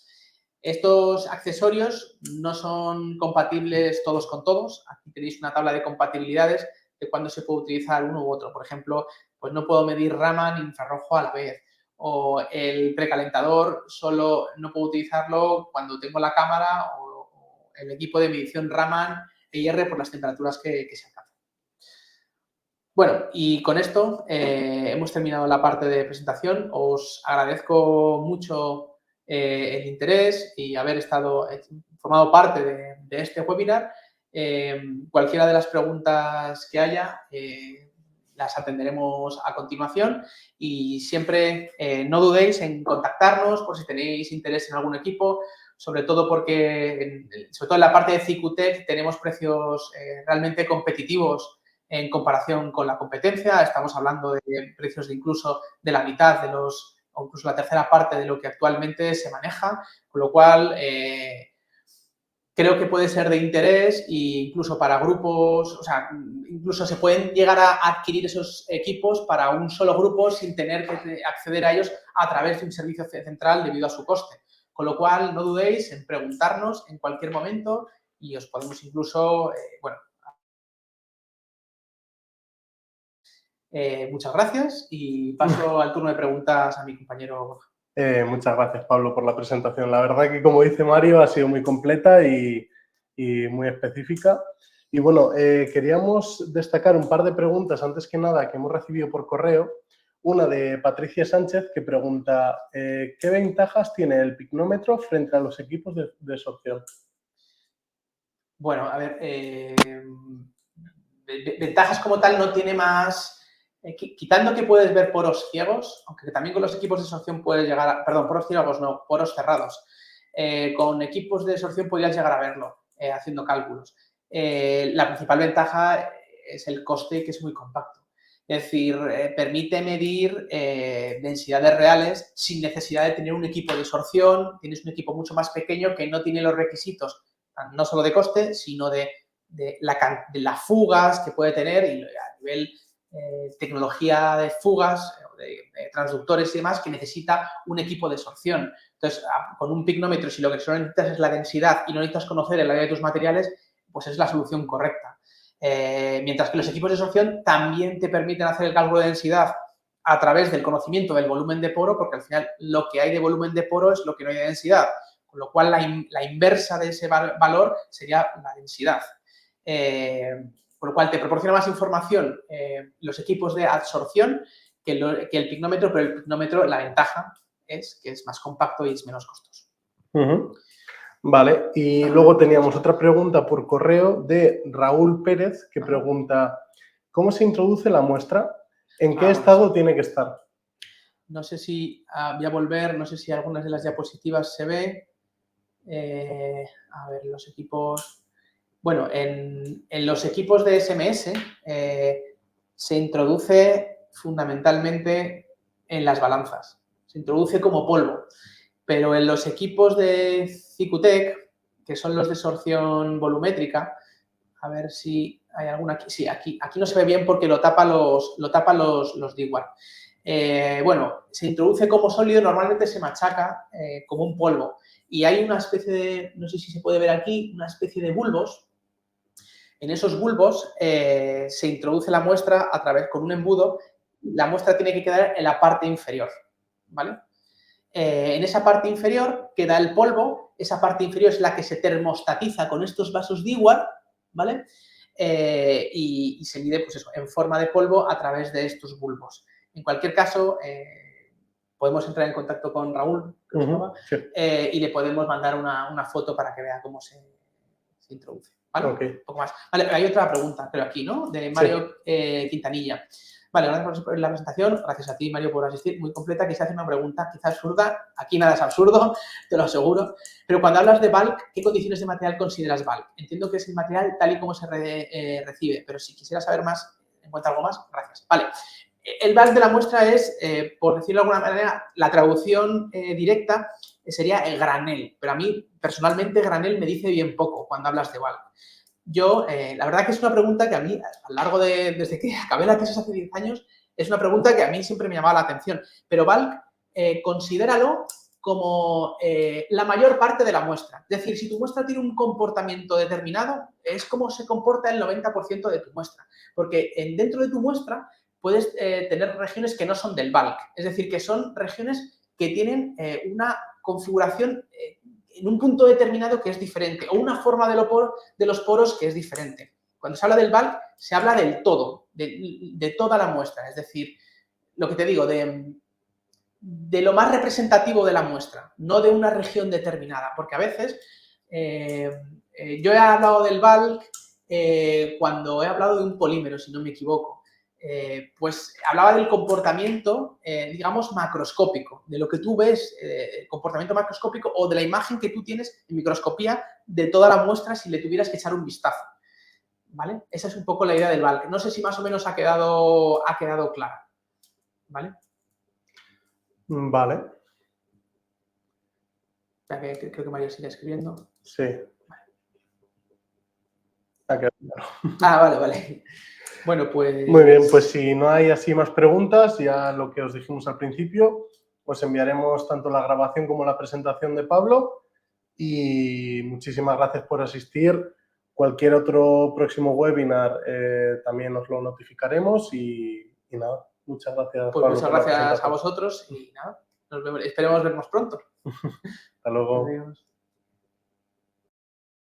Estos accesorios no son compatibles todos con todos. Aquí tenéis una tabla de compatibilidades de cuándo se puede utilizar uno u otro. Por ejemplo, pues no puedo medir Raman e infrarrojo a la vez. O el precalentador solo no puedo utilizarlo cuando tengo la cámara o el equipo de medición Raman e IR por las temperaturas que se alcanzan. Bueno, y con esto hemos terminado la parte de presentación. Os agradezco mucho el interés y haber formado parte de este webinar. Cualquiera de las preguntas que haya las atenderemos a continuación y siempre no dudéis en contactarnos por si tenéis interés en algún equipo, sobre todo porque, sobre todo en la parte de CICUTEC, tenemos precios realmente competitivos en comparación con la competencia. Estamos hablando de precios de incluso de la mitad de los, o incluso la tercera parte de lo que actualmente se maneja, con lo cual creo que puede ser de interés e incluso para grupos, o sea, incluso se pueden llegar a adquirir esos equipos para un solo grupo sin tener que acceder a ellos a través de un servicio central debido a su coste. Con lo cual, no dudéis en preguntarnos en cualquier momento y os podemos incluso, muchas gracias y paso al turno de preguntas a mi compañero Borja. Muchas gracias, Pablo, por la presentación. La verdad que, como dice Mario, ha sido muy completa y muy específica. Y bueno, queríamos destacar un par de preguntas, antes que nada, que hemos recibido por correo. Una de Patricia Sánchez, que pregunta ¿qué ventajas tiene el picnómetro frente a los equipos de sorción? Bueno, a ver, ventajas como tal no tiene más... quitando que puedes ver poros ciegos, aunque también con los equipos de sorción puedes llegar a... Perdón, poros ciegos no, poros cerrados. Con equipos de sorción podrías llegar a verlo haciendo cálculos. La principal ventaja es el coste, que es muy compacto. Es decir, permite medir densidades reales sin necesidad de tener un equipo de sorción. Tienes un equipo mucho más pequeño que no tiene los requisitos, no solo de coste, sino de las fugas que puede tener y a nivel tecnología de fugas, de transductores y demás, que necesita un equipo de sorción. Entonces, con un picnómetro, si lo que solo necesitas es la densidad y no necesitas conocer el área de tus materiales, pues es la solución correcta. Mientras que los equipos de sorción también te permiten hacer el cálculo de densidad a través del conocimiento del volumen de poro, porque al final lo que hay de volumen de poro es lo que no hay de densidad, con lo cual la inversa de ese valor sería la densidad. Con lo cual te proporciona más información los equipos de absorción que el picnómetro, pero el picnómetro, la ventaja es que es más compacto y es menos costoso. Vale, y luego teníamos otra pregunta por correo de Raúl Pérez, que pregunta ¿cómo se introduce la muestra? ¿En qué estado tiene que estar? No sé si, voy a volver, no sé si algunas de las diapositivas se ve. A ver, los equipos... Bueno, en los equipos de SMS se introduce fundamentalmente en las balanzas. Se introduce como polvo. Pero en los equipos de CICUTEC, que son los de sorción volumétrica, a ver si hay alguna aquí. Sí, aquí no se ve bien porque lo tapa los DIWAR. Bueno, se introduce como sólido, normalmente se machaca como un polvo. Y hay una especie de, no sé si se puede ver aquí, una especie de bulbos. En esos bulbos se introduce la muestra a través con un embudo. La muestra tiene que quedar en la parte inferior, ¿vale? En esa parte inferior queda el polvo. Esa parte inferior es la que se termostatiza con estos vasos DIWAR, ¿vale? Y se mide, pues eso, en forma de polvo a través de estos bulbos. En cualquier caso, podemos entrar en contacto con Raúl, sí. Y le podemos mandar una foto para que vea cómo se introduce. ¿Vale? Okay. Un poco más. Vale, hay otra pregunta, creo aquí, ¿no? De Mario Quintanilla. Vale, gracias por la presentación. Gracias a ti, Mario, por asistir. Muy completa. Quise hacer una pregunta quizás absurda. Aquí nada es absurdo, te lo aseguro. Pero cuando hablas de bulk, ¿qué condiciones de material consideras bulk? Entiendo que es el material tal y como se recibe, pero si quisiera saber más, encuentra algo más, gracias. Vale. El bulk de la muestra es, por decirlo de alguna manera, la traducción directa sería el granel. Pero a mí, personalmente, granel me dice bien poco cuando hablas de bulk. Yo, la verdad que es una pregunta que a mí, a lo largo desde que acabé la tesis hace 10 años, es una pregunta que a mí siempre me llamaba la atención. Pero bulk, considéralo como la mayor parte de la muestra. Es decir, si tu muestra tiene un comportamiento determinado, es como se comporta el 90% de tu muestra. Porque dentro de tu muestra puedes tener regiones que no son del bulk. Es decir, que son regiones que tienen una configuración en un punto determinado que es diferente, o una forma de los poros que es diferente. Cuando se habla del bulk, se habla del todo, de toda la muestra. Es decir, lo que te digo, de lo más representativo de la muestra, no de una región determinada. Porque a veces yo he hablado del bulk cuando he hablado de un polímero, si no me equivoco, pues hablaba del comportamiento, digamos, macroscópico, de lo que tú ves, el comportamiento macroscópico o de la imagen que tú tienes en microscopía de toda la muestra si le tuvieras que echar un vistazo, ¿vale? Esa es un poco la idea del bulk. No sé si más o menos ha quedado clara, ¿vale? Vale. Ya que creo que María sigue escribiendo. Sí. Ha quedado claro. Ah, vale. Bueno, pues... Muy bien, pues si no hay así más preguntas, ya lo que os dijimos al principio, os enviaremos tanto la grabación como la presentación de Pablo y muchísimas gracias por asistir. Cualquier otro próximo webinar también os lo notificaremos y nada, muchas gracias, Pues Pablo, muchas por la gracias a presentación. vosotros y nada, nos vemos, esperemos vernos pronto. Hasta luego. Adiós.